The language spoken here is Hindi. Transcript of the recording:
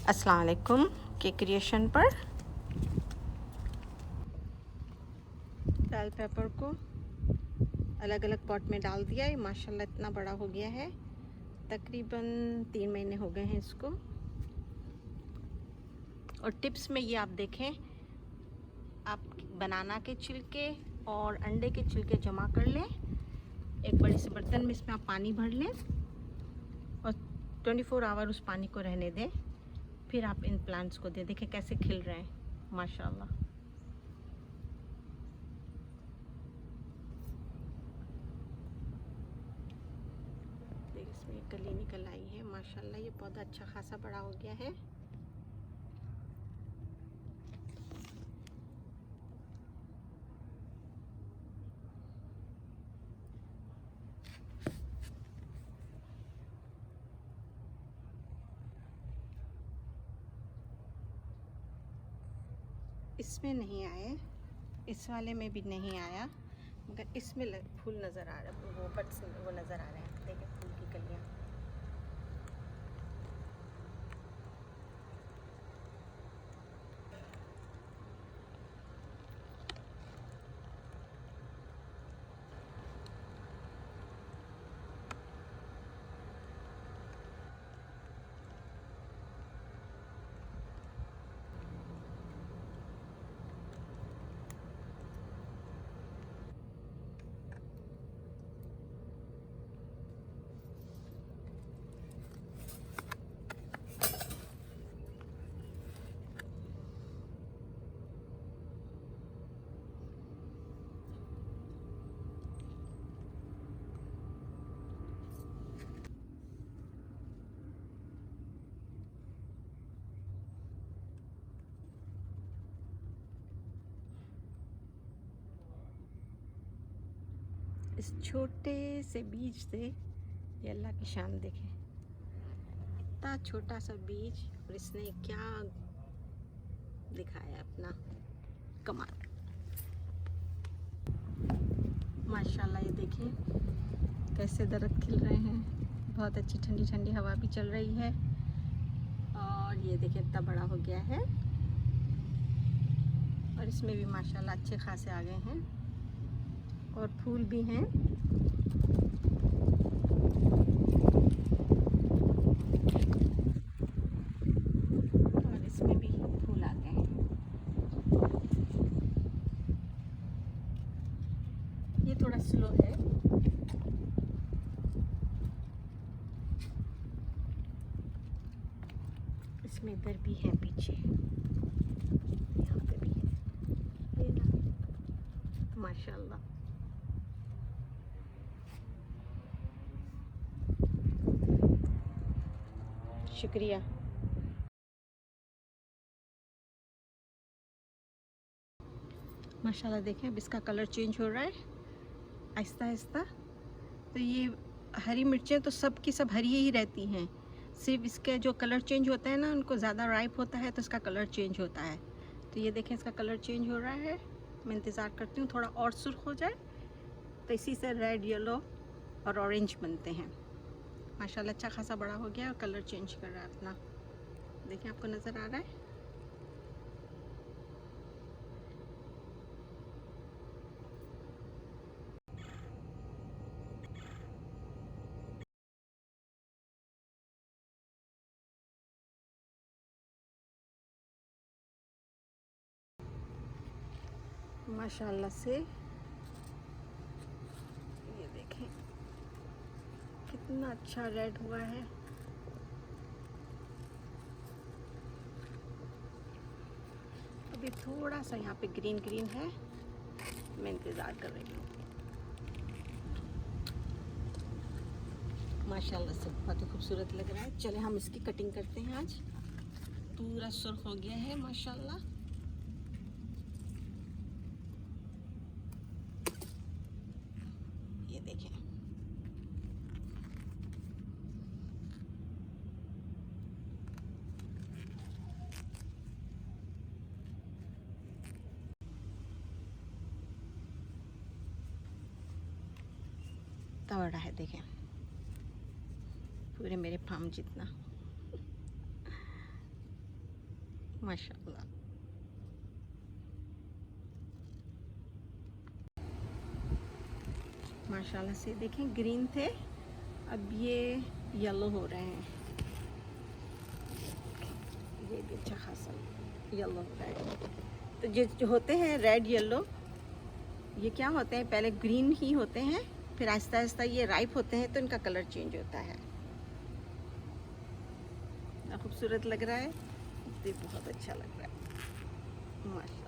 अस्सलाम वालेकुम के क्रिएशन पर बेल पेपर को अलग अलग पॉट में डाल दिया। ये माशाल्लाह इतना बड़ा हो गया है, तकरीबन 3 महीने हो गए हैं इसको। और टिप्स में ये आप देखें, आप बनाना के छिलके और अंडे के छिलके जमा कर लें एक बड़े से बर्तन में, इसमें आप पानी भर लें और 24 आवर उस पानी को रहने दें। फिर आप इन प्लांट्स को दे देखें कैसे खिल रहे हैं माशाल्लाह। देखिए इसमें कली निकल आई है माशाल्लाह। ये पौधा अच्छा खासा बड़ा हो गया है। इसमें नहीं आए, इस वाले में भी नहीं आया, मगर इसमें फूल नज़र आ रहा है, वो बट्स वो नज़र आ रहे हैं। देखिए फूल की कलियाँ। इस छोटे से बीज से ये अल्लाह की शान देखें, इतना छोटा सा बीज और इसने क्या दिखाया अपना कमाल माशाल्लाह। ये देखें कैसे दरख्त खिल रहे हैं, बहुत अच्छी ठंडी ठंडी हवा भी चल रही है। और ये देखें इतना बड़ा हो गया है और इसमें भी माशाल्लाह अच्छे खासे आ गए हैं और फूल भी हैं। और इसमें भी फूल आ गए हैं। ये थोड़ा स्लो है। इसमें इधर भी है, पीछे यहाँ पे भी है, ये ना माशाल्लाह। शुक्रिया। माशाल्लाह देखें अब इसका कलर चेंज हो रहा है आहिस्ता आहिस्ता। तो ये हरी मिर्चें तो सब की सब हरी ही रहती हैं, सिर्फ इसके जो कलर चेंज होता है ना, उनको ज़्यादा राइप होता है तो इसका कलर चेंज होता है। तो ये देखें इसका कलर चेंज हो रहा है। मैं इंतज़ार करती हूँ थोड़ा और सुर्ख हो जाए, तो इसी से रेड, येलो और ऑरेंज बनते हैं। माशाल्लाह अच्छा खासा बड़ा हो गया और कलर चेंज कर रहा है अपना। देखें आपको नज़र आ रहा है। माशाल्लाह से ये देखें कितना अच्छा रेड हुआ है। अभी थोड़ा सा यहाँ पे ग्रीन ग्रीन है, मैं इंतज़ार कर रही हूँ। माशाल्लाह से बहुत ही खूबसूरत लग रहा है। चले हम इसकी कटिंग करते हैं। आज पूरा सुर्ख हो गया है माशाल्लाह। ये देखें कितना बड़ा है, देखें पूरे मेरे फार्म जितना। माशाल्लाह। माशाल्लाह से देखें, ग्रीन थे, अब ये येलो हो रहे हैं। ये भी अच्छा खासा येलो हो रहा है। तो जो होते हैं रेड येलो, ये क्या होते हैं, पहले ग्रीन ही होते हैं, फिर आहिस्ता आहिस्ता ये राइप होते हैं तो इनका कलर चेंज होता है। खूबसूरत लग रहा है, ये बहुत अच्छा लग रहा है माशाल्लाह।